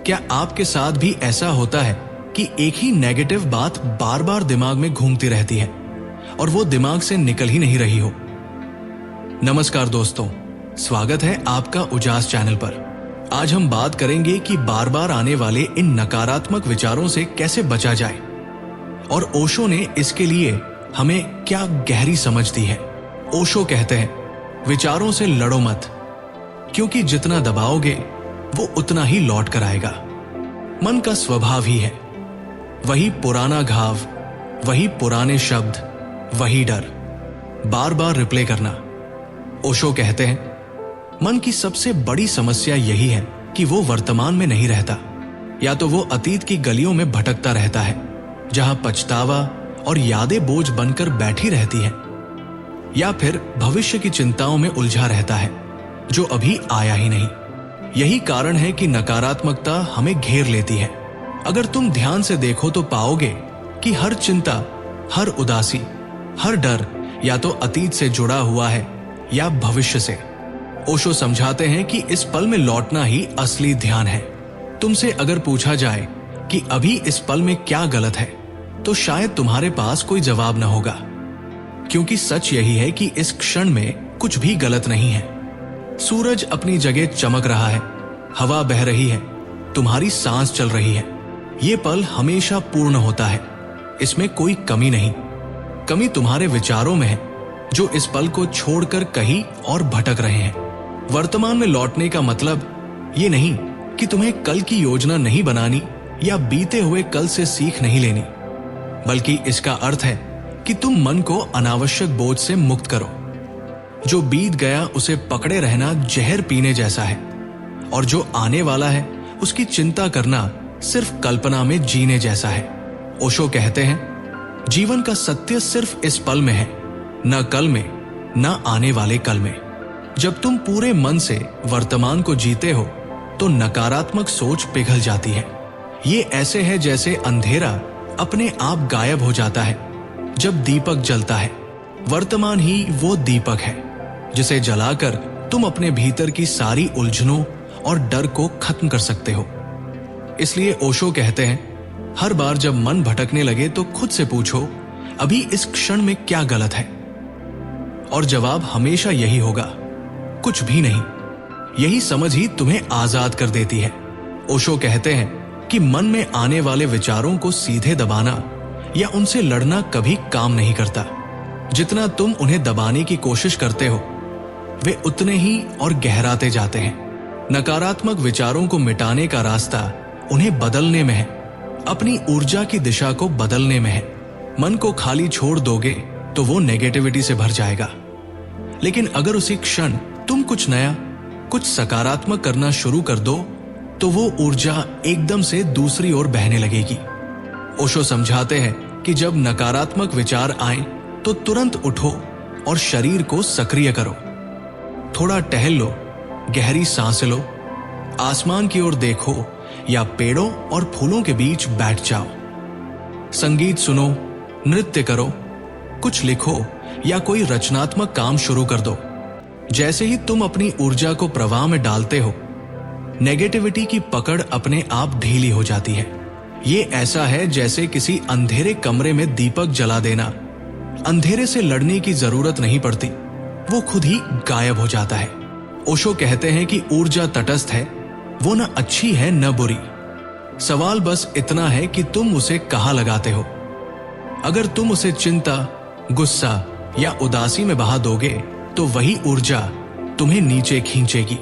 क्या आपके साथ भी ऐसा होता है कि एक ही नेगेटिव बात बार बार दिमाग में घूमती रहती है और वो दिमाग से निकल ही नहीं रही हो? नमस्कार दोस्तों, स्वागत है आपका उजास चैनल पर। आज हम बात करेंगे कि बार बार आने वाले इन नकारात्मक विचारों से कैसे बचा जाए और ओशो ने इसके लिए हमें क्या गहरी समझ दी है। ओशो कहते हैं, विचारों से लड़ो मत, क्योंकि जितना दबाओगे वो उतना ही लौट कर आएगा। मन का स्वभाव ही है वही पुराना घाव, वही पुराने शब्द, वही डर बार बार रिप्ले करना। ओशो कहते हैं, मन की सबसे बड़ी समस्या यही है कि वो वर्तमान में नहीं रहता। या तो वो अतीत की गलियों में भटकता रहता है जहां पछतावा और यादें बोझ बनकर बैठी रहती हैं, या फिर भविष्य की चिंताओं में उलझा रहता है जो अभी आया ही नहीं। यही कारण है कि नकारात्मकता हमें घेर लेती है। अगर तुम ध्यान से देखो तो पाओगे कि हर चिंता, हर उदासी, हर डर या तो अतीत से जुड़ा हुआ है या भविष्य से। ओशो समझाते हैं कि इस पल में लौटना ही असली ध्यान है। तुमसे अगर पूछा जाए कि अभी इस पल में क्या गलत है, तो शायद तुम्हारे पास कोई जवाब न होगा, क्योंकि सच यही है कि इस क्षण में कुछ भी गलत नहीं है। सूरज अपनी जगह चमक रहा है, हवा बह रही है, तुम्हारी सांस चल रही है। ये पल हमेशा पूर्ण होता है, इसमें कोई कमी नहीं। कमी तुम्हारे विचारों में है जो इस पल को छोड़कर कहीं और भटक रहे हैं। वर्तमान में लौटने का मतलब ये नहीं कि तुम्हें कल की योजना नहीं बनानी या बीते हुए कल से सीख नहीं लेनी, बल्कि इसका अर्थ है कि तुम मन को अनावश्यक बोझ से मुक्त करो। जो बीत गया उसे पकड़े रहना जहर पीने जैसा है, और जो आने वाला है उसकी चिंता करना सिर्फ कल्पना में जीने जैसा है। ओशो कहते हैं, जीवन का सत्य सिर्फ इस पल में है, न कल में, न आने वाले कल में। जब तुम पूरे मन से वर्तमान को जीते हो तो नकारात्मक सोच पिघल जाती है। ये ऐसे है जैसे अंधेरा अपने आप गायब हो जाता है जब दीपक जलता है। वर्तमान ही वो दीपक है जिसे जलाकर तुम अपने भीतर की सारी उलझनों और डर को खत्म कर सकते हो। इसलिए ओशो कहते हैं, हर बार जब मन भटकने लगे तो खुद से पूछो, अभी इस क्षण में क्या गलत है? और जवाब हमेशा यही होगा, कुछ भी नहीं। यही समझ ही तुम्हें आजाद कर देती है। ओशो कहते हैं कि मन में आने वाले विचारों को सीधे दबाना या उनसे लड़ना कभी काम नहीं करता। जितना तुम उन्हें दबाने की कोशिश करते हो, वे उतने ही और गहराते जाते हैं। नकारात्मक विचारों को मिटाने का रास्ता उन्हें बदलने में है, अपनी ऊर्जा की दिशा को बदलने में है। मन को खाली छोड़ दोगे तो वो नेगेटिविटी से भर जाएगा, लेकिन अगर उसी क्षण तुम कुछ नया, कुछ सकारात्मक करना शुरू कर दो तो वो ऊर्जा एकदम से दूसरी ओर बहने लगेगी। ओशो समझाते हैं कि जब नकारात्मक विचार आए तो तुरंत उठो और शरीर को सक्रिय करो। थोड़ा टहल लो, गहरी सांस लो, आसमान की ओर देखो या पेड़ों और फूलों के बीच बैठ जाओ। संगीत सुनो, नृत्य करो, कुछ लिखो या कोई रचनात्मक काम शुरू कर दो। जैसे ही तुम अपनी ऊर्जा को प्रवाह में डालते हो, नेगेटिविटी की पकड़ अपने आप ढीली हो जाती है। ये ऐसा है जैसे किसी अंधेरे कमरे में दीपक जला देना। अंधेरे से लड़ने की जरूरत नहीं पड़ती, वो खुद ही गायब हो जाता है। ओशो कहते हैं कि ऊर्जा तटस्थ है, वो न अच्छी है न बुरी। सवाल बस इतना है कि तुम उसे कहाँ लगाते हो। अगर तुम उसे चिंता, गुस्सा या उदासी में बहा दोगे तो वही ऊर्जा तुम्हें नीचे खींचेगी,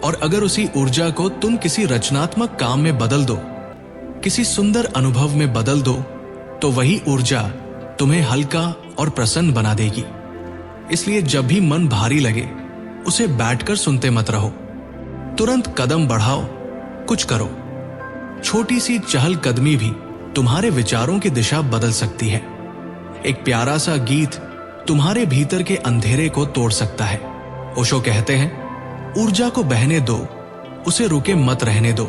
और अगर उसी ऊर्जा को तुम किसी रचनात्मक काम में बदल दो, किसी सुंदर अनुभव में बदल दो, तो वही ऊर्जा तुम्हें हल्का और प्रसन्न बना देगी। इसलिए जब भी मन भारी लगे, उसे बैठकर सुनते मत रहो, तुरंत कदम बढ़ाओ, कुछ करो। छोटी सी चहलकदमी भी तुम्हारे विचारों की दिशा बदल सकती है। एक प्यारा सा गीत तुम्हारे भीतर के अंधेरे को तोड़ सकता है। ओशो कहते हैं, ऊर्जा को बहने दो, उसे रुके मत रहने दो,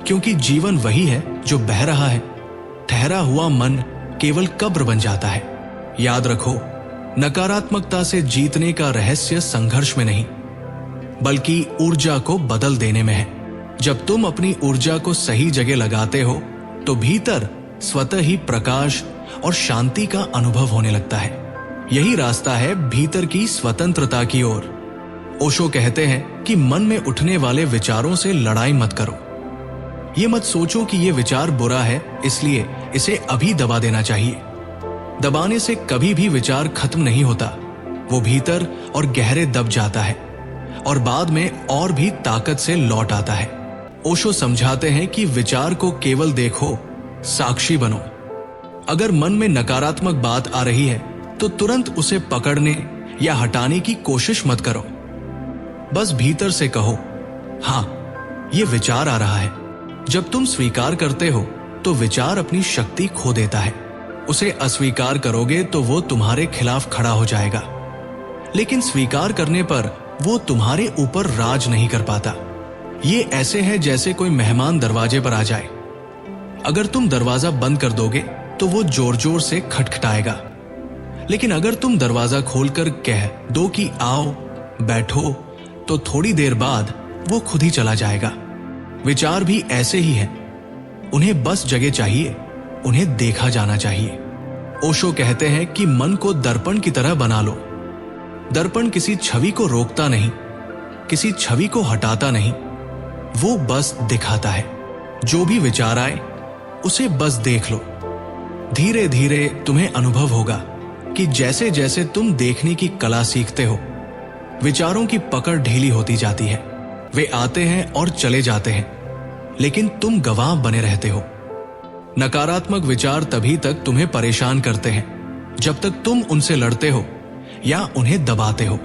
क्योंकि जीवन वही है जो बह रहा है। ठहरा हुआ मन केवल कब्र बन जाता है। याद रखो, नकारात्मकता से जीतने का रहस्य संघर्ष में नहीं, बल्कि ऊर्जा को बदल देने में है। जब तुम अपनी ऊर्जा को सही जगह लगाते हो तो भीतर स्वतः ही प्रकाश और शांति का अनुभव होने लगता है। यही रास्ता है भीतर की स्वतंत्रता की ओर। ओशो कहते हैं कि मन में उठने वाले विचारों से लड़ाई मत करो। ये मत सोचो कि ये विचार बुरा है इसलिए इसे अभी दबा देना चाहिए। दबाने से कभी भी विचार खत्म नहीं होता, वो भीतर और गहरे दब जाता है और बाद में और भी ताकत से लौट आता है। ओशो समझाते हैं कि विचार को केवल देखो, साक्षी बनो। अगर मन में नकारात्मक बात आ रही है तो तुरंत उसे पकड़ने या हटाने की कोशिश मत करो। बस भीतर से कहो, हाँ ये विचार आ रहा है। जब तुम स्वीकार करते हो तो विचार अपनी शक्ति खो देता है। उसे अस्वीकार करोगे तो वो तुम्हारे खिलाफ खड़ा हो जाएगा, लेकिन स्वीकार करने पर वो तुम्हारे ऊपर राज नहीं कर पाता। ये ऐसे है जैसे कोई मेहमान दरवाजे पर आ जाए। अगर तुम दरवाजा बंद कर दोगे तो वो जोर जोर से खटखटाएगा, लेकिन अगर तुम दरवाजा खोलकर कह दो कि आओ बैठो तो थोड़ी देर बाद वो खुद ही चला जाएगा। विचार भी ऐसे ही है, उन्हें बस जगह चाहिए, उन्हें देखा जाना चाहिए। ओशो कहते हैं कि मन को दर्पण की तरह बना लो। दर्पण किसी छवि को रोकता नहीं, किसी छवि को हटाता नहीं, वो बस दिखाता है। जो भी विचार आए उसे बस देख लो। धीरे धीरे तुम्हें अनुभव होगा कि जैसे जैसे तुम देखने की कला सीखते हो, विचारों की पकड़ ढीली होती जाती है। वे आते हैं और चले जाते हैं, लेकिन तुम गवाह बने रहते हो। नकारात्मक विचार तभी तक तुम्हें परेशान करते हैं जब तक तुम उनसे लड़ते हो या उन्हें दबाते हो।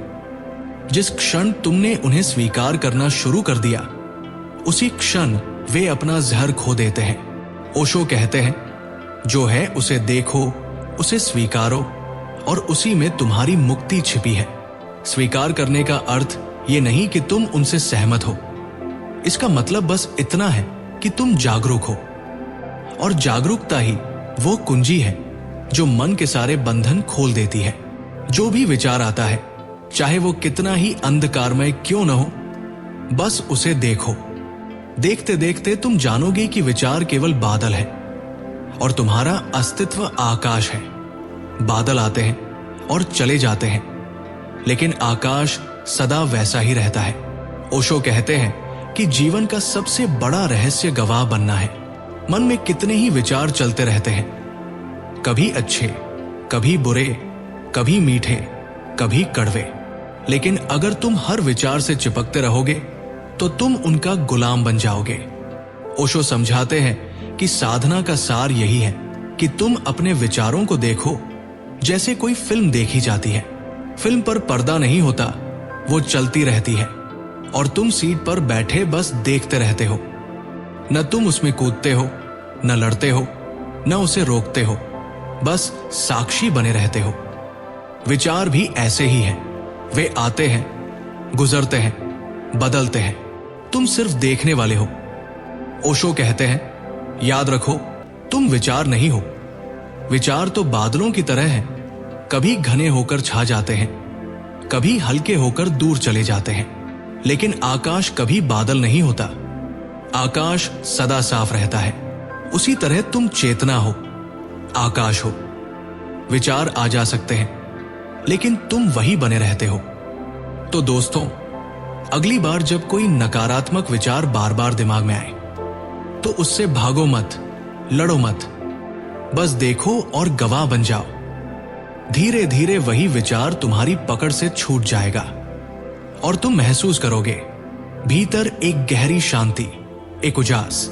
जिस क्षण तुमने उन्हें स्वीकार करना शुरू कर दिया, उसी क्षण वे अपना जहर खो देते हैं। ओशो कहते हैं, जो है उसे देखो, उसे स्वीकारो और उसी में तुम्हारी मुक्ति छिपी है। स्वीकार करने का अर्थ ये नहीं कि तुम उनसे सहमत हो। इसका मतलब बस इतना है कि तुम जागरूक हो, और जागरूकता ही वो कुंजी है जो मन के सारे बंधन खोल देती है। जो भी विचार आता है, चाहे वो कितना ही अंधकारमय क्यों न हो, बस उसे देखो। देखते देखते तुम जानोगे कि विचार केवल बादल है और तुम्हारा अस्तित्व आकाश है। बादल आते हैं और चले जाते हैं, लेकिन आकाश सदा वैसा ही रहता है। ओशो कहते हैं कि जीवन का सबसे बड़ा रहस्य गवाह बनना है। मन में कितने ही विचार चलते रहते हैं, कभी अच्छे, कभी बुरे, कभी मीठे, कभी कड़वे, लेकिन अगर तुम हर विचार से चिपकते रहोगे तो तुम उनका गुलाम बन जाओगे। ओशो समझाते हैं कि साधना का सार यही है कि तुम अपने विचारों को देखो जैसे कोई फिल्म देखी जाती है। फिल्म पर पर्दा नहीं होता, वो चलती रहती है और तुम सीट पर बैठे बस देखते रहते हो। न तुम उसमें कूदते हो, न लड़ते हो, न उसे रोकते हो, बस साक्षी बने रहते हो। विचार भी ऐसे ही हैं, वे आते हैं, गुजरते हैं, बदलते हैं, तुम सिर्फ देखने वाले हो। ओशो कहते हैं, याद रखो तुम विचार नहीं हो। विचार तो बादलों की तरह हैं, कभी घने होकर छा जाते हैं, कभी हल्के होकर दूर चले जाते हैं, लेकिन आकाश कभी बादल नहीं होता। आकाश सदा साफ रहता है। उसी तरह तुम चेतना हो, आकाश हो। विचार आ जा सकते हैं, लेकिन तुम वही बने रहते हो। तो दोस्तों, अगली बार जब कोई नकारात्मक विचार बार बार दिमाग में आए तो उससे भागो मत, लड़ो मत, बस देखो और गवाह बन जाओ। धीरे धीरे वही विचार तुम्हारी पकड़ से छूट जाएगा और तुम महसूस करोगे भीतर एक गहरी शांति, एक उजास।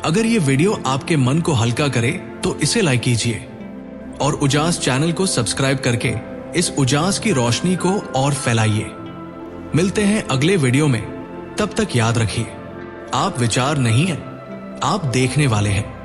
अगर ये वीडियो आपके मन को हल्का करे तो इसे लाइक कीजिए और उजास चैनल को सब्सक्राइब करके इस उजास की रोशनी को और फैलाइए। मिलते हैं अगले वीडियो में, तब तक याद रखिए, आप विचार नहीं हैं, आप देखने वाले हैं।